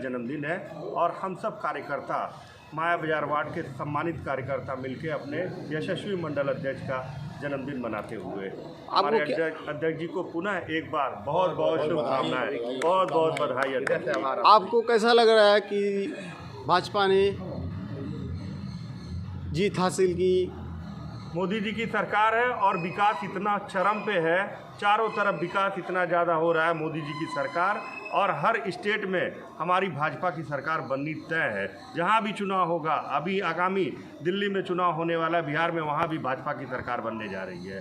जन्मदिन है और हम सब कार्यकर्ता माया बाजार वार्ड के सम्मानित कार्यकर्ता मिलकर अपने यशस्वी मंडल अध्यक्ष का जन्मदिन मनाते हुए हमारे अध्यक्ष जी को पुनः एक बार बहुत बहुत शुभकामनाएं, बहुत बहुत बधाई अध्यक्ष। आपको कैसा लग रहा है कि भाजपा ने जीत हासिल की? मोदी जी की सरकार है और विकास इतना चरम पे है, चारों तरफ विकास इतना ज़्यादा हो रहा है। मोदी जी की सरकार और हर स्टेट में हमारी भाजपा की सरकार बननी तय है। जहाँ भी चुनाव होगा, अभी आगामी दिल्ली में चुनाव होने वाला है, बिहार में, वहाँ भी भाजपा की सरकार बनने जा रही है।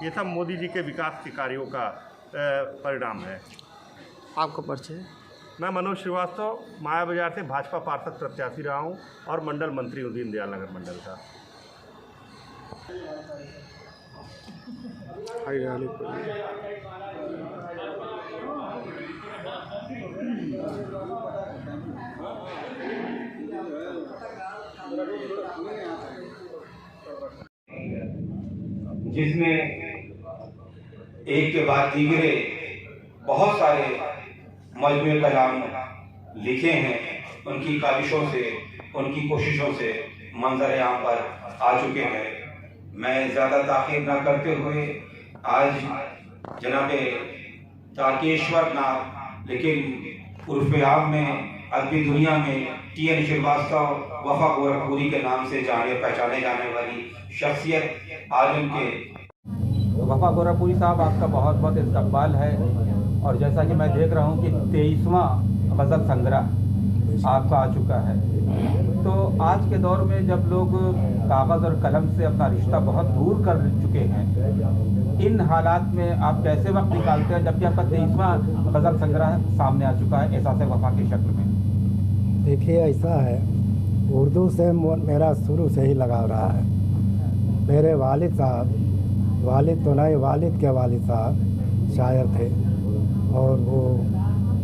ये सब मोदी जी के विकास के कार्यों का परिणाम है। आपका परिचय? मैं मनोज श्रीवास्तव माया बाजार से भाजपा पार्षद प्रत्याशी रहा हूँ और मंडल मंत्री हूँ दीनदयाल नगर मंडल का। जिसमें एक के बाद तीसरे बहुत सारे मजमूए कलाम लिखे हैं, उनकी काविशों से, उनकी कोशिशों से मंजर यहाँ पर आ चुके हैं। मैं ज़्यादा ताख़ीर न करते हुए आज जनाबे तारकेश्वर नाथ, लेकिन उर्फ़ आम में अदबी दुनिया में TN श्रीवास्तव वफा गोरखपुरी के नाम से जाने पहचाने जाने वाली शख्सियत आलिम के वफा गोरखपुरी साहब, आपका बहुत बहुत इस्तकबाल है। और जैसा कि मैं देख रहा हूँ कि 23वां गज़ल संग्रह आपका आ चुका है, तो आज के दौर में जब लोग कागज़ और कलम से अपना रिश्ता बहुत दूर कर चुके हैं, इन हालात में आप कैसे वक्त निकालते हैं जबकि आपका 23वां गज़ल संग्रह सामने आ चुका है एहसास वफा की शक्ल में? देखिए, ऐसा है, उर्दू से मेरा शुरू से ही लगाव रहा है। मेरे वालिद साहब, वालिद तो नहीं, वालिद के वालिद साहब शायर थे, और वो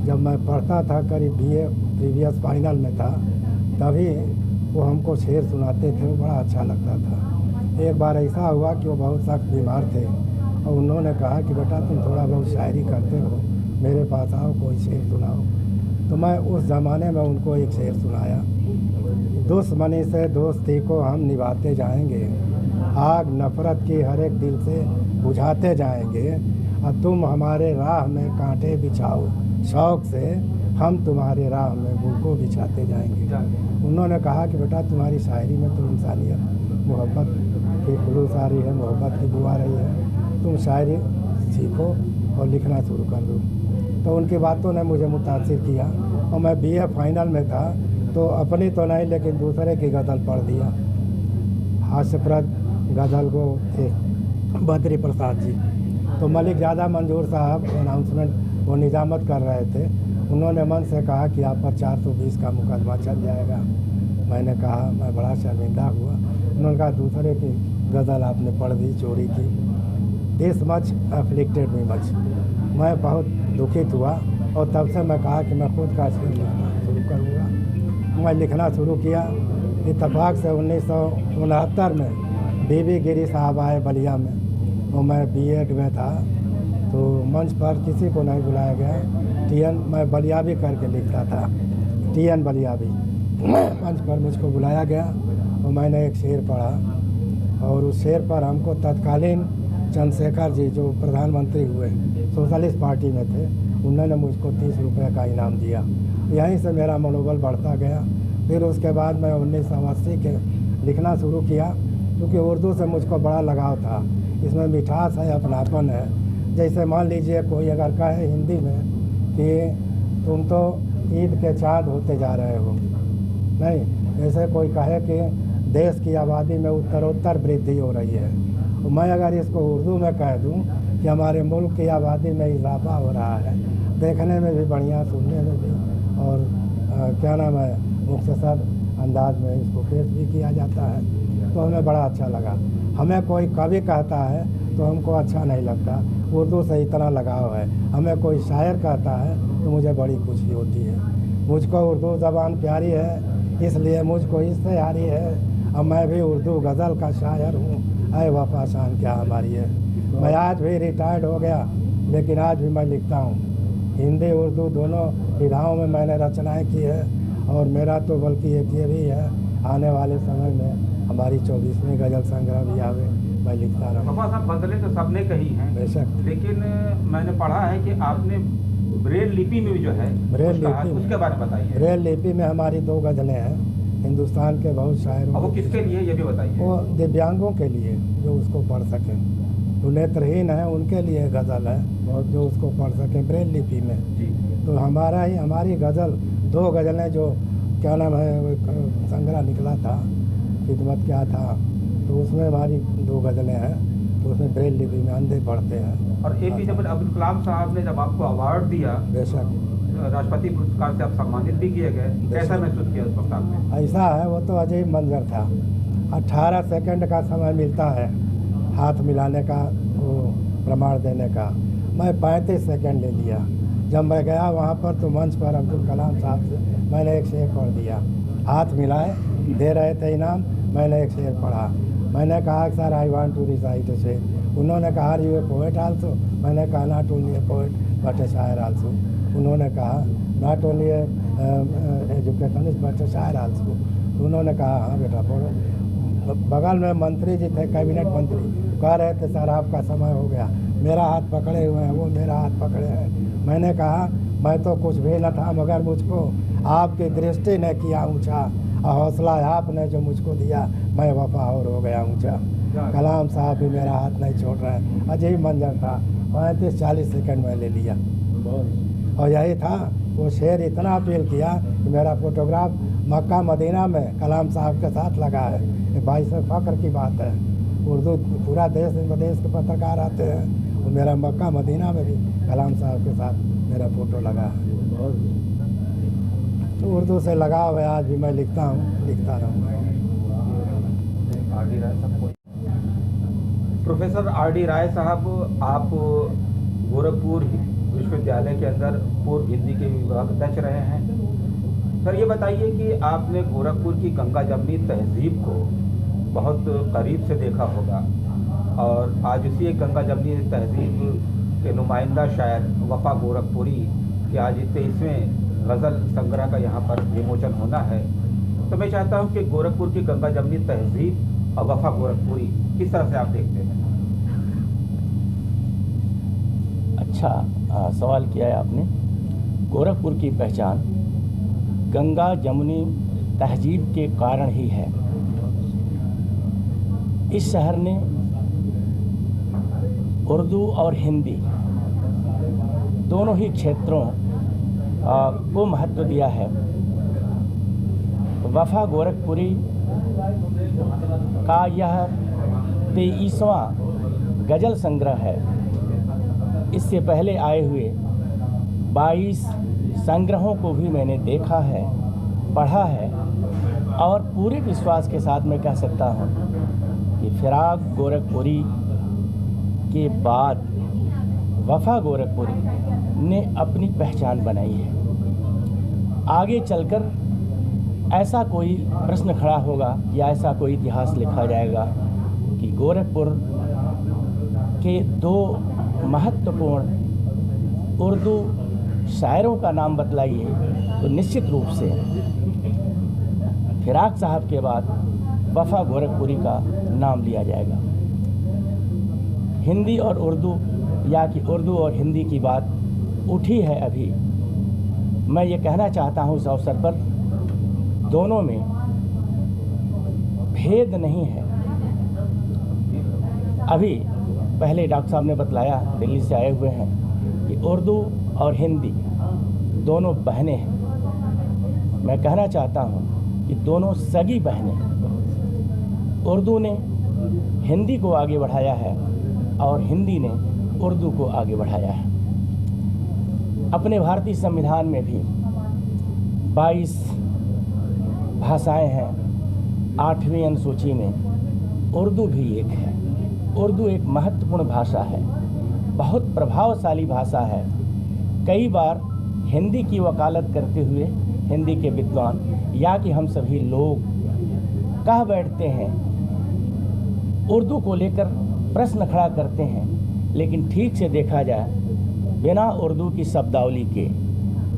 जब मैं पढ़ता था, करीब BA प्रीवियस फाइनल में था, तभी वो हमको शेर सुनाते थे, वो बड़ा अच्छा लगता था। एक बार ऐसा हुआ कि वो बहुत सख्त बीमार थे और उन्होंने कहा कि बेटा तुम थोड़ा बहुत शायरी करते हो, मेरे पास आओ, कोई शेर सुनाओ। तो मैं उस ज़माने में उनको एक शेर सुनाया। दुश्मनी से दोस्ती को हम निभाते जाएंगे, आग नफ़रत की हर एक दिल से बुझाते जाएंगे, और तुम हमारे राह में कांटे बिछाओ, शौक़ से हम तुम्हारे राह में गुल को बिछाते जाएंगे। उन्होंने कहा कि बेटा तुम्हारी शायरी में तो इंसानियत, मोहब्बत की खुलूस आ रही है, मोहब्बत की बू आ रही है, तुम शायरी सीखो और लिखना शुरू कर दो। तो उनकी बातों ने मुझे मुतासिर किया और मैं BA फाइनल में था, तो अपनी तो नहीं लेकिन दूसरे की गज़ल पढ़ दिया। हास्यप्रद गज़ल को थे बद्री प्रसाद जी, तो मलिक ज़्यादा मंजूर साहब अनाउंसमेंट वो निजामत कर रहे थे, उन्होंने मन से कहा कि आप पर 420 का मुकदमा चल जाएगा। मैंने कहा, मैं बड़ा शर्मिंदा हुआ। उन्होंने कहा दूसरे की गज़ल आपने पढ़ दी, चोरी की। This much afflicted me much. मैं बहुत दुखित हुआ और तब से मैं कहा कि मैं खुद का शेर लिखना शुरू करूँगा। मैं लिखना शुरू किया। इत्तफाक से 1969 में बीबी गिरी साहब आए बलिया में, और मैं B.Ed में था, तो मंच पर किसी को नहीं बुलाया गया। TN मैं बलियाबी करके लिखता था, TN बलियाबी। मंच पर मुझको बुलाया गया और मैंने एक शेर पढ़ा, और उस शेर पर हमको तत्कालीन चंद्रशेखर जी जो प्रधानमंत्री हुए, सोशलिस्ट पार्टी में थे, उन्होंने मुझको 30 रुपये का इनाम दिया। यहीं से मेरा मनोबल बढ़ता गया। फिर उसके बाद मैं 1980 के लिखना शुरू किया, क्योंकि उर्दू से मुझको बड़ा लगाव था। इसमें मिठास है, अपनापन है। जैसे मान लीजिए कोई अगर कहे हिंदी में कि तुम तो ईद के चाँद होते जा रहे हो, नहीं, जैसे कोई कहे कि देश की आबादी में उत्तरोत्तर वृद्धि हो रही है, तो मैं अगर इसको उर्दू में कह दूं कि हमारे मुल्क की आबादी में इजाफा हो रहा है, देखने में भी बढ़िया, सुनने में भी, और क्या नाम है, मुख्तसर अंदाज में इसको पेश भी किया जाता है, तो हमें बड़ा अच्छा लगा। हमें कोई कवि कहता है तो हमको अच्छा नहीं लगता, उर्दू से इतना लगाव है। हमें कोई शायर कहता है तो मुझे बड़ी खुशी होती है। मुझको उर्दू ज़बान प्यारी है, इसलिए मुझको इससे यारी है। अब मैं भी उर्दू गज़ल का शायर हूँ, ऐ वफा शान क्या हमारी है। मैं आज भी रिटायर्ड हो गया, लेकिन आज भी मैं लिखता हूँ। हिंदी उर्दू दोनों विधाओं में मैंने रचनाएं की है। और मेरा तो बल्कि ये भी है, आने वाले समय में हमारी 24वीं गज़ल संग्रह भी आवे, मैं लिखता रहूँ। बाबा साहब गज़लें तो सबने कही हैं, बेशक। लेकिन मैंने पढ़ा है कि आपने ब्रेल लिपि में भी जो है ब्रेल कुछ कहा, लिपि में। उसके बारे में बताइए। ब्रेल लिपि में हमारी 2 गज़लें हैं हिंदुस्तान के बहुत शायरों और वो की। किसके लिए ये भी बताइए। वो दिव्यांगों के लिए जो उसको पढ़ सकें, जो नेत्रहीन है उनके लिए गज़ल है जो उसको पढ़ सकें ब्रेल लिपि में। जी। तो हमारी गज़ल 2 गज़लें जो क्या नाम है वो संग्रह निकला था, खिदमत क्या था, तो उसमें हमारी 2 गज़लें हैं। तो उसमें ब्रेल लिपि में अंधे पढ़ते हैं। और APJ अब्दुल कलाम साहब ने जब आपको अवार्ड दिया, बेशक राष्ट्रपति पुरस्कार से आप सम्मानित भी किए गए, कैसा महसूस किया उस वक्त आपने? ऐसा है, वो तो अजीब मंजर था। 18 सेकंड का समय मिलता है हाथ मिलाने का, वो प्रमाण देने का। मैं 35 सेकंड ले लिया। जब मैं गया वहाँ पर तो मंच पर अब्दुल कलाम साहब से मैंने एक शेर पढ़ दिया। हाथ मिलाए, दे रहे थे इनाम, मैंने एक शेर पढ़ा। मैंने कहा sir I want to recite a शेर। उन्होंने कहा यू ए पोएट आल्सो। मैंने कहा not only a poet but a शायर आल्सो। उन्होंने कहा not only educationist but a शायर आल्सो। उन्होंने कहा हाँ बेटा पढ़ो। बगल में मंत्री जी थे, कैबिनेट मंत्री, कह रहे थे सर आपका समय हो गया। मेरा हाथ पकड़े हुए हैं, वो मेरा हाथ पकड़े हैं। मैंने कहा मैं तो कुछ भी न था, मगर मुझको आपकी दृष्टि ने किया ऊँचा, और हौसला आपने जो मुझको दिया, मैं वफा और हो गया ऊँचा। कलाम साहब भी मेरा हाथ नहीं छोड़ रहे हैं। अजीब मंजर था। 35-40 सेकंड में ले लिया। और यही था, वो शेर इतना अपील किया कि मेरा फोटोग्राफ मक्का मदीना में कलाम साहब के साथ लगा है। ये भाई से फ़ख्र की बात है। उर्दू पूरा देश विदेश के पत्रकार आते हैं, और मेरा मक्का मदीना में भी कलाम साहब के साथ मेरा फ़ोटो लगा है। तो उर्दू से लगाव है, आज भी मैं लिखता हूँ, लिखता रहूँगा। Professor R.D. राय साहब, आप गोरखपुर विश्वविद्यालय के अंदर पूर्व हिंदी के विभागाध्यक्ष रहे हैं। सर ये बताइए कि आपने गोरखपुर की गंगा जमनी तहजीब को बहुत करीब से देखा होगा, और आज उसी एक गंगा जमनी तहजीब के नुमाइंदा शायर वफा गोरखपुरी के आज 23वें गज़ल संग्रह का यहाँ पर विमोचन होना है। तो मैं चाहता हूँ कि गोरखपुर की गंगा जमनी तहजीब और वफा गोरखपुरी किस तरह से आप देखते हैं? अच्छा सवाल किया है आपने। गोरखपुर की पहचान गंगा जमुनी तहजीब के कारण ही है। इस शहर ने उर्दू और हिंदी दोनों ही क्षेत्रों को महत्व दिया है। वफा गोरखपुरी का यह 23वां गज़ल संग्रह है। इससे पहले आए हुए 22 संग्रहों को भी मैंने देखा है, पढ़ा है, और पूरे विश्वास के साथ मैं कह सकता हूँ कि फिराक गोरखपुरी के बाद वफा गोरखपुरी ने अपनी पहचान बनाई है। आगे चलकर ऐसा कोई प्रश्न खड़ा होगा या ऐसा कोई इतिहास लिखा जाएगा कि गोरखपुर के 2 महत्वपूर्ण उर्दू शायरों का नाम बतलाइए, तो निश्चित रूप से फिराक साहब के बाद वफा गोरखपुरी का नाम लिया जाएगा। हिंदी और उर्दू, या कि उर्दू और हिंदी की बात उठी है अभी, मैं ये कहना चाहता हूँ इस अवसर पर, दोनों में भेद नहीं है। अभी पहले डॉक्टर साहब ने बतलाया, दिल्ली से आए हुए हैं, कि उर्दू और हिंदी दोनों बहनें हैं। मैं कहना चाहता हूँ कि दोनों सगी बहनें। उर्दू ने हिंदी को आगे बढ़ाया है और हिंदी ने उर्दू को आगे बढ़ाया है। अपने भारतीय संविधान में भी 22 भाषाएं हैं। 8वीं अनुसूची में उर्दू भी एक है। उर्दू एक महत्वपूर्ण भाषा है, बहुत प्रभावशाली भाषा है। कई बार हिंदी की वकालत करते हुए हिंदी के विद्वान या कि हम सभी लोग कह बैठते हैं, उर्दू को लेकर प्रश्न खड़ा करते हैं, लेकिन ठीक से देखा जाए बिना उर्दू की शब्दावली के,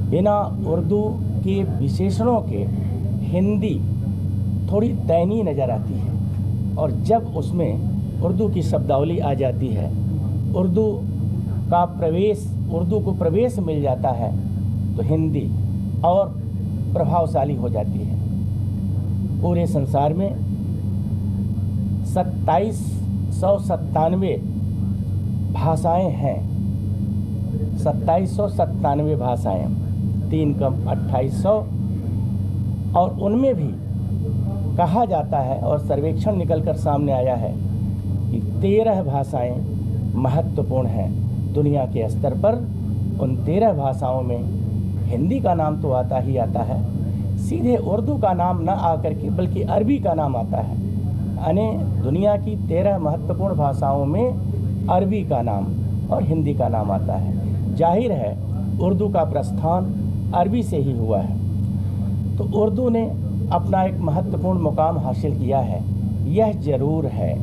बिना उर्दू के विशेषणों के हिंदी थोड़ी दयनीय नज़र आती है। और जब उसमें उर्दू की शब्दावली आ जाती है, उर्दू को प्रवेश मिल जाता है, तो हिंदी और प्रभावशाली हो जाती है। पूरे संसार में 2797 भाषाएं हैं, 2797 भाषाएं, 3 कम 2800। और उनमें भी कहा जाता है और सर्वेक्षण निकलकर सामने आया है कि 13 भाषाएं महत्वपूर्ण हैं दुनिया के स्तर पर। उन 13 भाषाओं में हिंदी का नाम तो आता ही आता है, सीधे उर्दू का नाम न आकर के बल्कि अरबी का नाम आता है। यानी दुनिया की 13 महत्वपूर्ण भाषाओं में अरबी का नाम और हिंदी का नाम आता है। जाहिर है उर्दू का प्रस्थान अरबी से ही हुआ है। तो उर्दू ने अपना एक महत्वपूर्ण मुकाम हासिल किया है, यह ज़रूर है।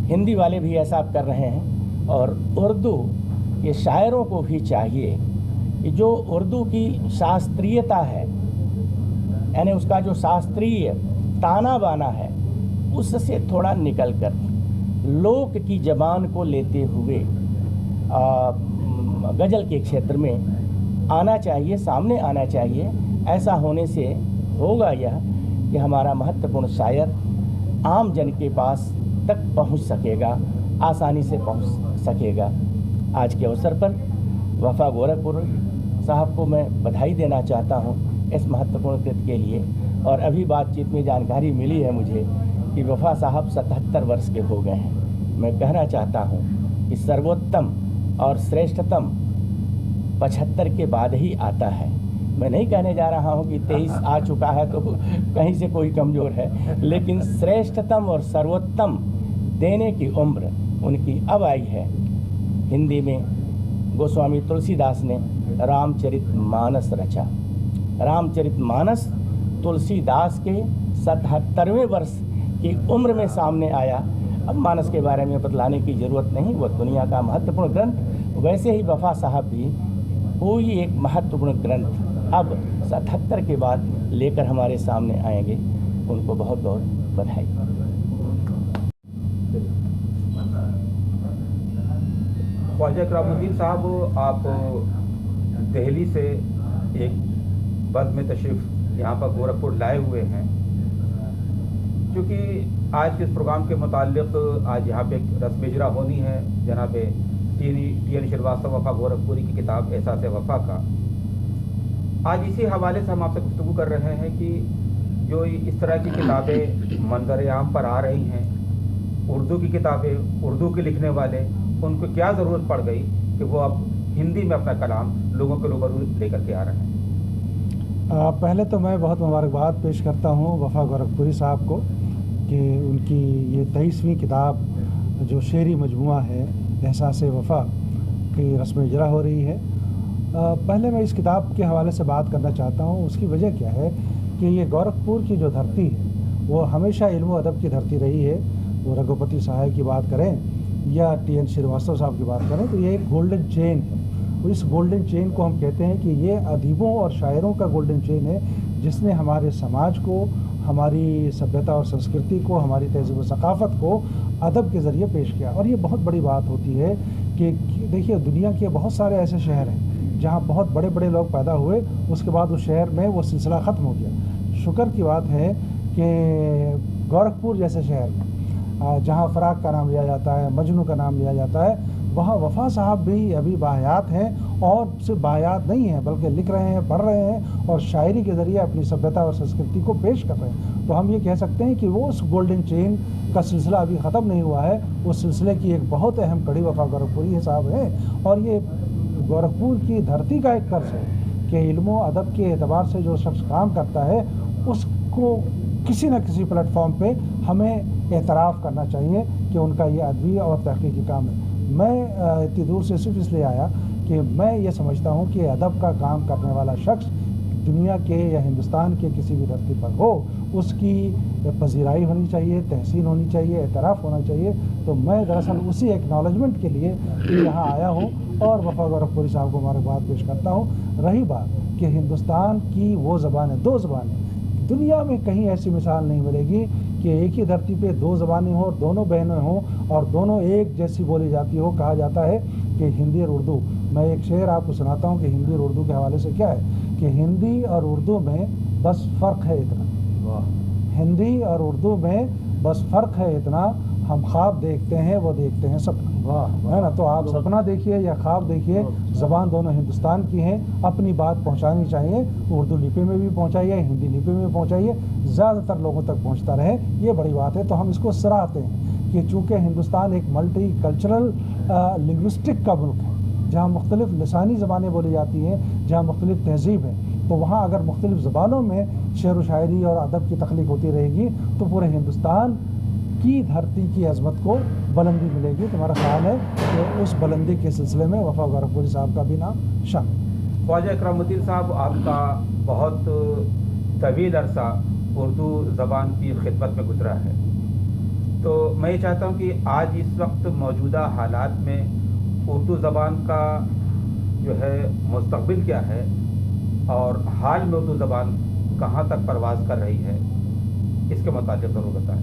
हिंदी वाले भी ऐसा कर रहे हैं और उर्दू के शायरों को भी चाहिए कि जो उर्दू की शास्त्रीयता है, यानी उसका जो शास्त्रीय ताना बाना है, उससे थोड़ा निकलकर लोक की ज़बान को लेते हुए गज़ल के क्षेत्र में आना चाहिए, सामने आना चाहिए। ऐसा होने से होगा यह कि हमारा महत्वपूर्ण शायर आम जन के पास तक पहुंच सकेगा, आसानी से पहुंच सकेगा। आज के अवसर पर वफा गोरखपुर साहब को मैं बधाई देना चाहता हूं इस महत्वपूर्ण कृत्य के लिए। और अभी बातचीत में जानकारी मिली है मुझे कि वफा साहब 77 वर्ष के हो गए हैं। मैं कहना चाहता हूं कि सर्वोत्तम और श्रेष्ठतम 75 के बाद ही आता है। मैं नहीं कहने जा रहा हूं कि 23 आ चुका है तो कहीं से कोई कमज़ोर है, लेकिन श्रेष्ठतम और सर्वोत्तम देने की उम्र उनकी अब आई है। हिंदी में गोस्वामी तुलसीदास ने रामचरितमानस रचा। रामचरितमानस तुलसीदास के 77वें वर्ष की उम्र में सामने आया। अब मानस के बारे में बतलाने की ज़रूरत नहीं, वह दुनिया का महत्वपूर्ण ग्रंथ। वैसे ही वफा साहब भी कोई एक महत्वपूर्ण ग्रंथ अब 77 के बाद लेकर हमारे सामने आएंगे। उनको बहुत बहुत बधाई। ख्वाजा इकरामुद्दीन साहब, आप दिल्ली से एक बस में तशरीफ़ यहाँ पर गोरखपुर लाए हुए हैं, क्योंकि आज के इस प्रोग्राम के मुताल्लिक़ आज यहाँ पे एक रस्म इजरा होनी है जनाब टी.एन. श्रीवास्तव वफा गोरखपुरी की किताब एहसास वफा का। आज इसी हवाले से हम आपसे गुफ्तगू कर रहे हैं कि जो इस तरह की किताबें मंजर आम पर आ रही हैं, उर्दू की किताबें, उर्दू के लिखने वाले, उनको क्या ज़रूरत पड़ गई कि वो अब हिंदी में अपना कलाम लोगों के रूबरू लेकर के आ रहे हैं। पहले तो मैं बहुत मुबारकबाद पेश करता हूँ वफा गोरखपुरी साहब को कि उनकी ये 23वीं किताब जो शेरी मजमुआ है एहसास वफा की रस्म इजरा हो रही है। पहले मैं इस किताब के हवाले से बात करना चाहता हूँ। उसकी वजह क्या है कि ये गोरखपुर की जो धरती है वो हमेशा इल्म व अदब की धरती रही है। वो रघुपति सहाय की बात करें या टी.एन. श्रीवास्तव साहब की बात करें तो ये एक गोल्डन चेन है। और इस गोल्डन चेन को हम कहते हैं कि ये अदीबों और शायरों का गोल्डन चेन है, जिसने हमारे समाज को, हमारी सभ्यता और संस्कृति को, हमारी तहज़ीब व सकाफ़त को अदब के ज़रिए पेश किया। और ये बहुत बड़ी बात होती है कि देखिए दुनिया के बहुत सारे ऐसे शहर हैं जहाँ बहुत बड़े बड़े लोग पैदा हुए, उसके बाद उस शहर में वो सिलसिला ख़त्म हो गया। शुक्र की बात है कि गोरखपुर जैसे शहर में जहाँ फ़राक का नाम लिया जाता है, मजनू का नाम लिया जाता है, वहाँ वफा साहब भी अभी बाहयात हैं। और सिर्फ बाहयात नहीं हैं बल्कि लिख रहे हैं, पढ़ रहे हैं और शायरी के ज़रिए अपनी सभ्यता और संस्कृति को पेश कर रहे हैं। तो हम ये कह सकते हैं कि वो उस गोल्डन चेन का सिलसिला अभी ख़त्म नहीं हुआ है। उस सिलसिले की एक बहुत अहम कड़ी वफा गोरखपुरी साहब हैं। और ये गोरखपुर की धरती का एक कर्ज है कि इल्म अदब के एतबार से जो शख्स काम करता है उसको किसी न किसी प्लेटफॉर्म पे हमें एतराफ़ करना चाहिए कि उनका ये अदबी और तहक़ीक़ी काम है। मैं इतनी दूर से सिर्फ इसलिए आया कि मैं ये समझता हूँ कि अदब का काम करने वाला शख्स दुनिया के या हिंदुस्तान के किसी भी धरती पर हो, उसकी पजीराई होनी चाहिए, तहसीन होनी चाहिए, एतराफ़ होना चाहिए। तो मैं दरअसल उसी एक्नॉलेजमेंट के लिए यहाँ आया हूँ और वफा गोरखपुरी साहब को मुबारकबाद पेश करता हूँ। रही बात कि हिंदुस्तान की वो ज़बानें, 2 ज़बानें, दुनिया में कहीं ऐसी मिसाल नहीं मिलेगी कि एक ही धरती पे 2 ज़बानें हों और दोनों बहनें हों और दोनों एक जैसी बोली जाती हो। कहा जाता है कि हिंदी और उर्दू, मैं एक शेर आपको सुनाता हूँ कि हिंदी और उर्दू के हवाले से क्या है कि हिंदी और उर्दू में बस फ़र्क है इतना, हिंदी और उर्दू में बस फ़र्क है इतना, हम ख्वाब देखते हैं वो देखते हैं सपना, है ना। तो आप सपना देखिए या ख्वाब देखिए, ज़बान दोनों हिंदुस्तान की हैं। अपनी बात पहुंचानी चाहिए, उर्दू लिपि में भी पहुंचाइए, हिंदी लिपि में पहुंचाइए, ज़्यादातर लोगों तक पहुंचता रहे, ये बड़ी बात है। तो हम इसको सराहते हैं कि चूँकि हिंदुस्तान एक मल्टी कल्चरल लिंग्विस्टिक का मुल्क है, जहाँ मुख्तलिफ़ लसानी ज़बानें बोली जाती हैं, जहाँ मुख्तलिफ़ तहज़ीब है, तो वहाँ अगर मुख्तलिफ़ ज़बानों में शेर व शायरी और अदब की तख्लीक होती रहेगी तो पूरे हिंदुस्तान की धरती की अज़मत को बुलंदी मिलेगी। तुम्हारा ख्याल है कि उस बुलंदी के सिलसिले में वफा गोरखपुरी साहब का भी नाम शामिल। ख्वाजा इकरामुद्दीन साहब, आपका बहुत तवील अरसा उर्दू ज़बान की खिदमत में गुजरा है, तो मैं ये चाहता हूँ कि आज इस वक्त मौजूदा हालात में उर्दू ज़बान का जो है मुस्तक़बिल क्या है और हाल में उर्दू ज़बान कहाँ तक परवाज़ कर रही है, इसके मुताबिक ज़रूर बताएं।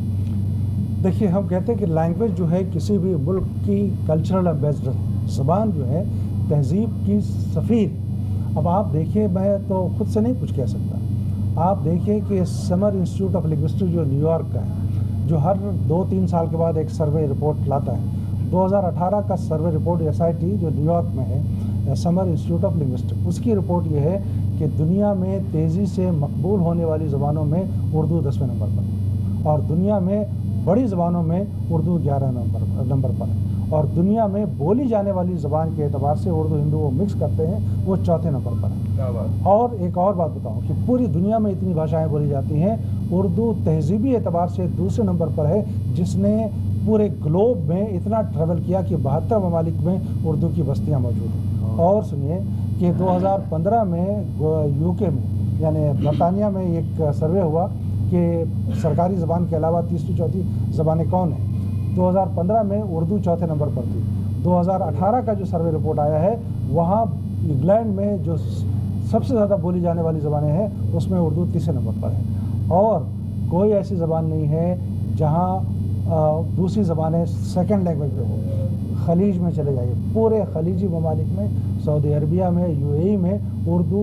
देखिए, हम कहते हैं कि लैंग्वेज जो है किसी भी मुल्क की कल्चरल एम्बेसडर है, ज़बान जो है तहज़ीब की सफ़ीर। अब आप देखिए, मैं तो ख़ुद से नहीं कुछ कह सकता, आप देखिए कि समर इंस्टीट्यूट ऑफ लिंग्विस्टिक्स जो न्यूयॉर्क का है, जो हर 2-3 साल के बाद एक सर्वे रिपोर्ट लाता है, 2018 का सर्वे रिपोर्ट SIT जो न्यूयॉर्क में है, समर इंस्टीट्यूट ऑफ लिंग्विस्टिक्स, उसकी रिपोर्ट ये है कि दुनिया में तेज़ी से मकबूल होने वाली ज़बानों में उर्दू 10वें नंबर पर है और दुनिया में बड़ी ज़बानों में उर्दू 11 नंबर पर है और दुनिया में बोली जाने वाली ज़बान के एतबार से उर्दू हिंदू वो मिक्स करते हैं, वो 4थे नंबर पर है। और एक और बात बताऊं कि पूरी दुनिया में इतनी भाषाएं बोली जाती हैं, उर्दू तहज़ीबी एतबार से दूसरे नंबर पर है, जिसने पूरे ग्लोब में इतना ट्रैवल किया कि 72 ममालिक में उर्दू की बस्तियाँ मौजूद हैं। और सुनिए कि 2015 में UK में यानी बरतानिया में एक सर्वे हुआ कि सरकारी ज़बान के अलावा तीसरी चौथी ज़बानें कौन हैं। 2015 में उर्दू 4थे नंबर पर थी। 2018 का जो सर्वे रिपोर्ट आया है, वहाँ इंग्लैंड में जो सबसे ज़्यादा बोली जाने वाली ज़बानें हैं उसमें उर्दू 3रे नंबर पर है और कोई ऐसी ज़बान नहीं है जहाँ दूसरी ज़बानें सेकंड लैंग्वेज पे हो। खलीज में चले जाइए, पूरे खलीजी ममालिक में, सऊदी अरबिया में, UAE में उर्दू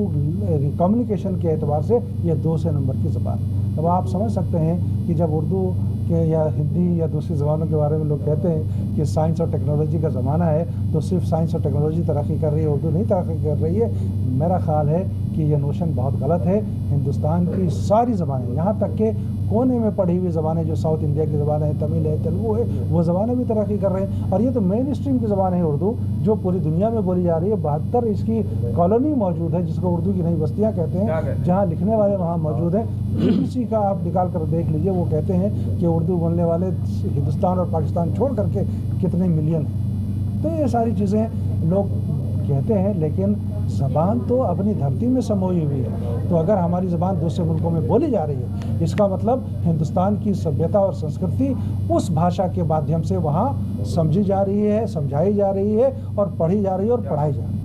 कम्युनिकेशन के एतबार से ये 2 नंबर की ज़बान है। अब आप समझ सकते हैं कि जब उर्दू के या हिंदी या दूसरी ज़बानों के बारे में लोग कहते हैं कि साइंस और टेक्नोलॉजी का ज़माना है, तो सिर्फ साइंस और टेक्नोलॉजी तरक्की कर रही है, उर्दू नहीं तरक्की कर रही है। मेरा ख़्याल है कि ये नोशन बहुत गलत है। हिंदुस्तान की सारी ज़बानें, यहाँ तक के कोने में पढ़ी हुई ज़बानें जो साउथ इंडिया की ज़बानें हैं, तमिल है, तेलुगु है, वो ज़बानें भी तरक्की कर रहे हैं और ये तो मेन स्ट्रीम की ज़बान है उर्दू, जो पूरी दुनिया में बोली जा रही है। 72 इसकी कॉलोनी मौजूद है जिसको उर्दू की नई बस्तियाँ कहते हैं, जहाँ लिखने वाले वहाँ मौजूद हैं। BBC का आप निकाल कर देख लीजिए, वो कहते हैं कि उर्दू बोलने वाले हिंदुस्तान और पाकिस्तान छोड़ करके कितने मिलियन हैं। तो ये सारी चीज़ें लोग कहते हैं, लेकिन ज़बान तो अपनी धरती में समोई हुई है। तो अगर हमारी ज़बान दूसरे मुल्कों में बोली जा रही है, इसका मतलब हिंदुस्तान की सभ्यता और संस्कृति उस भाषा के माध्यम से वहाँ समझी जा रही है, समझाई जा रही है और पढ़ी जा रही है और पढ़ाई जा रही है।